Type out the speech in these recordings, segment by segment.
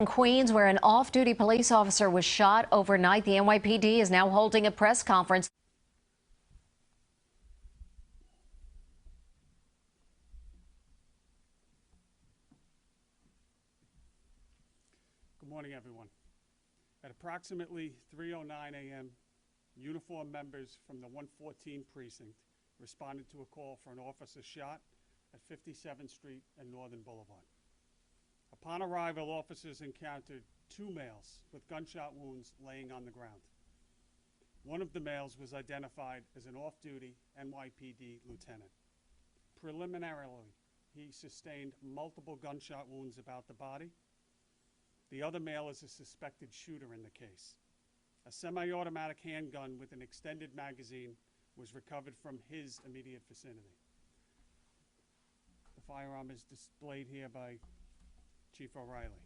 In Queens, where an off-duty police officer was shot overnight, the NYPD is now holding a press conference. Good morning, everyone. At approximately 3:09 a.m., uniformed members from the 114 precinct responded to a call for an officer shot at 57th Street and Northern Boulevard. Upon arrival, officers encountered two males with gunshot wounds laying on the ground. One of the males was identified as an off-duty NYPD lieutenant. Preliminarily, he sustained multiple gunshot wounds about the body. The other male is a suspected shooter in the case. A semi-automatic handgun with an extended magazine was recovered from his immediate vicinity. The firearm is displayed here by Chief O'Reilly.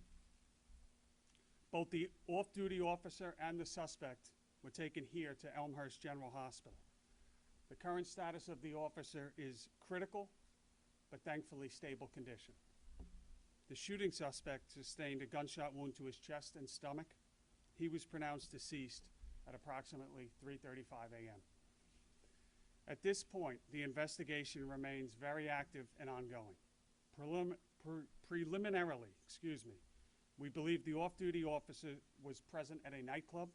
Both the off-duty officer and the suspect were taken here to Elmhurst General Hospital. The current status of the officer is critical, but thankfully stable condition. The shooting suspect sustained a gunshot wound to his chest and stomach. He was pronounced deceased at approximately 3:35 a.m. At this point, the investigation remains very active and ongoing. Preliminarily, we believe the off-duty officer was present at a nightclub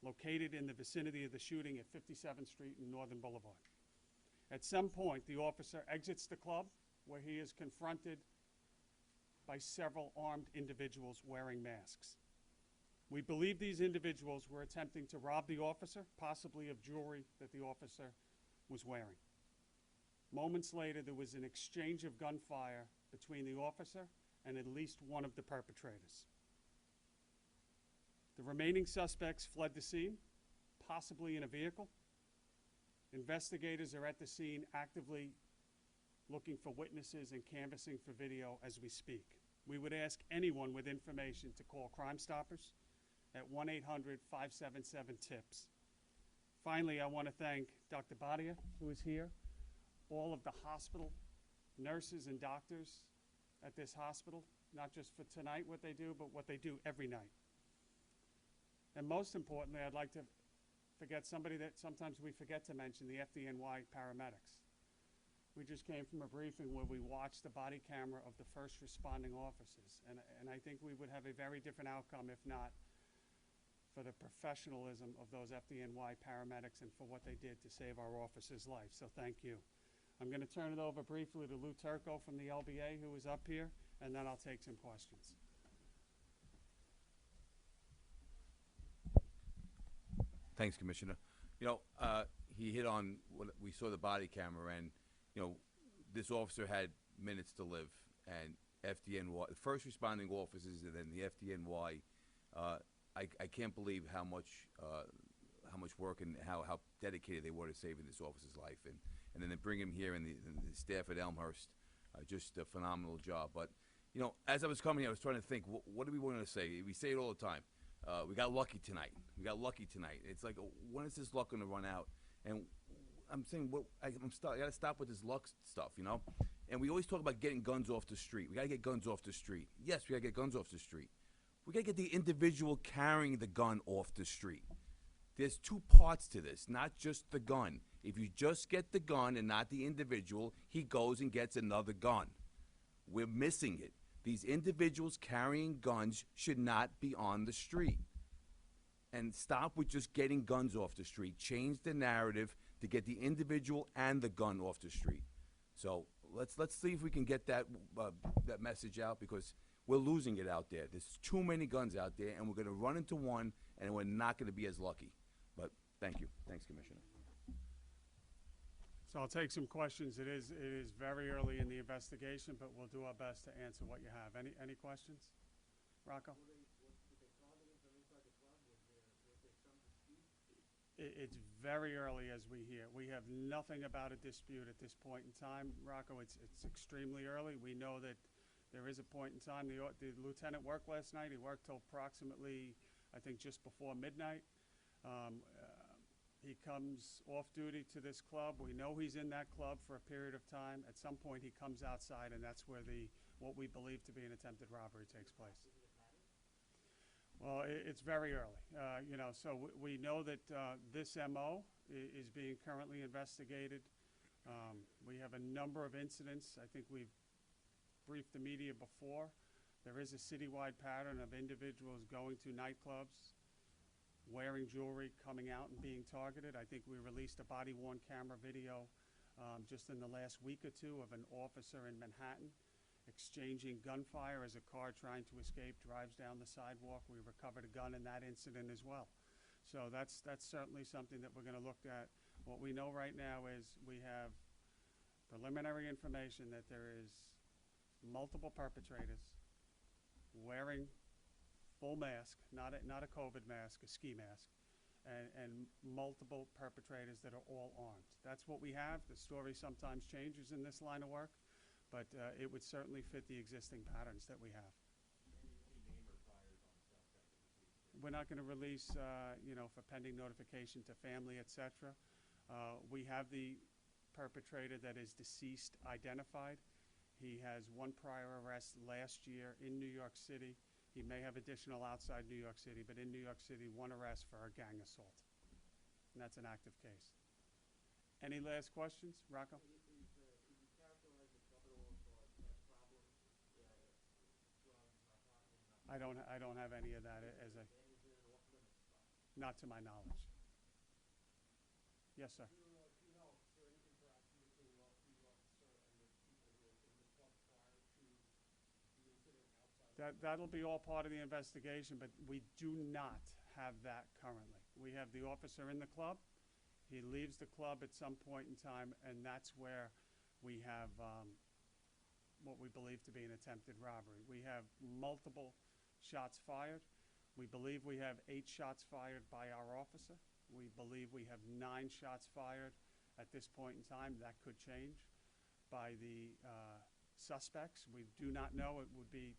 located in the vicinity of the shooting at 57th Street and Northern Boulevard. At some point, the officer exits the club where he is confronted by several armed individuals wearing masks. We believe these individuals were attempting to rob the officer, possibly of jewelry that the officer was wearing. Moments later, there was an exchange of gunfire between the officer and at least one of the perpetrators. The remaining suspects fled the scene, possibly in a vehicle. Investigators are at the scene actively looking for witnesses and canvassing for video as we speak. We would ask anyone with information to call Crime Stoppers at 1-800-577-TIPS. Finally, I want to thank Dr. Badia, who is here, all of the hospital nurses and doctors at this hospital, not just for tonight what they do, but what they do every night. And most importantly, I'd like to forget somebody that sometimes we forget to mention, the FDNY paramedics. We just came from a briefing where we watched the body camera of the first responding officers, and I think we would have a very different outcome if not for the professionalism of those FDNY paramedics and for what they did to save our officers' life. So thank you. I'm going to turn it over briefly to Lou Turco from the LBA, who is up here, and then I'll take some questions. Thanks, Commissioner. You know, he hit on what we saw the body camera, and you know, this officer had minutes to live, and FDNY, the first responding officers, and then the FDNY. I can't believe how much work and how dedicated they were to saving this officer's life, and then to bring him here and the staff at Elmhurst, just a phenomenal job. But you know, as I was coming here, I was trying to think, what do we want to say? We say it all the time. We got lucky tonight. We got lucky tonight. It's like, when is this luck going to run out? And I'm saying, I got to stop with this luck stuff, you know? And we always talk about getting guns off the street. We got to get guns off the street. Yes, we got to get guns off the street. We got to get the individual carrying the gun off the street. There's two parts to this, not just the gun. If you just get the gun and not the individual, he goes and gets another gun. We're missing it. These individuals carrying guns should not be on the street. And stop with just getting guns off the street. Change the narrative to get the individual and the gun off the street. So let's see if we can get that message out, because we're losing it out there. There's too many guns out there, and we're going to run into one, and we're not going to be as lucky. But thank you. Thanks, Commissioner. So I'll take some questions. It is very early in the investigation, but we'll do our best to answer what you have. Any questions? Rocco? It's very early as we hear. We have nothing about a dispute at this point in time. Rocco, it's extremely early. We know that there is a point in time. The lieutenant worked last night. He worked till approximately, I think, just before midnight. He comes off duty to this club. We know he's in that club for a period of time. At some point, he comes outside, and that's where what we believe to be an attempted robbery takes place. Well, it's very early, you know, so we know that this MO is being currently investigated. We have a number of incidents. I think we've briefed the media before. There is a citywide pattern of individuals going to nightclubs, wearing jewelry, coming out and being targeted. I think we released a body-worn camera video just in the last week or two of an officer in Manhattan exchanging gunfire as a car trying to escape drives down the sidewalk. We recovered a gun in that incident as well. So that's certainly something that we're going to look at. What we know right now is we have preliminary information that there is multiple perpetrators wearing full mask, not a COVID mask, a ski mask, and multiple perpetrators that are all armed. That's what we have. The story sometimes changes in this line of work, but it would certainly fit the existing patterns that we have. We're not going to release, you know, for pending notification to family, etc. We have the perpetrator that is deceased identified. He has one prior arrest last year in New York City. He may have additional outside New York City, but in New York City, one arrest for a gang assault. And that's an active case. Any last questions? Rocco? I don't have any of that as a, not to my knowledge. Yes, sir. That'll be all part of the investigation, but we do not have that currently. We have the officer in the club. He leaves the club at some point in time, and that's where we have what we believe to be an attempted robbery. We have multiple shots fired. We believe we have 8 shots fired by our officer. We believe we have 9 shots fired at this point in time. That could change by the suspects. We do not know. It would be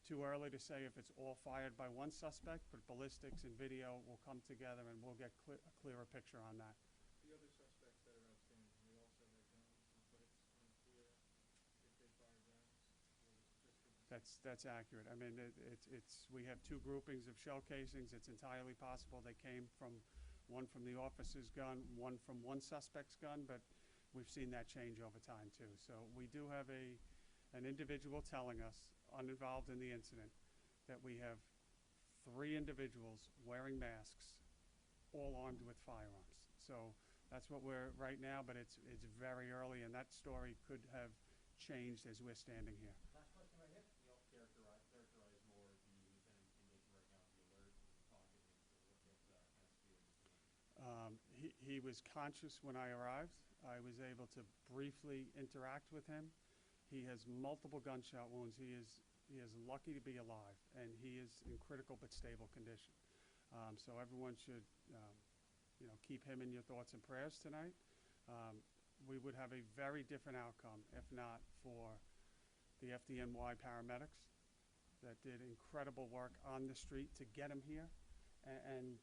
too early to say if it's all fired by one suspect, but ballistics and video will come together and we'll get a clearer picture on that. The other suspects that are outstanding, they also have guns, but it's unclear if they fired rounds. That's accurate. I mean, we have 2 groupings of shell casings. It's entirely possible they came from one from the officer's gun, one from one suspect's gun, but we've seen that change over time too. So we do have an individual telling us, uninvolved in the incident, that we have 3 individuals wearing masks, all armed with firearms. So that's what we're right now, but it's very early, and that story could have changed as we're standing here. Last question right here. You all characterize more the lieutenant in making right now the alert and talking and what that has to do. He was conscious when I arrived. I was able to briefly interact with him. He has multiple gunshot wounds. He is lucky to be alive, and he is in critical but stable condition. So everyone should, you know, keep him in your thoughts and prayers tonight. We would have a very different outcome if not for the FDNY paramedics that did incredible work on the street to get him here, and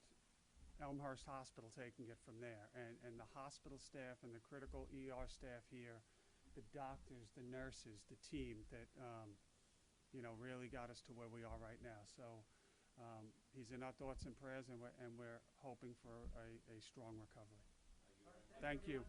Elmhurst Hospital taking it from there, and the hospital staff and the critical ER staff here, the doctors, the nurses, the team that you know, really got us to where we are right now. So he's in our thoughts and prayers, and we're hoping for a strong recovery. Thank you.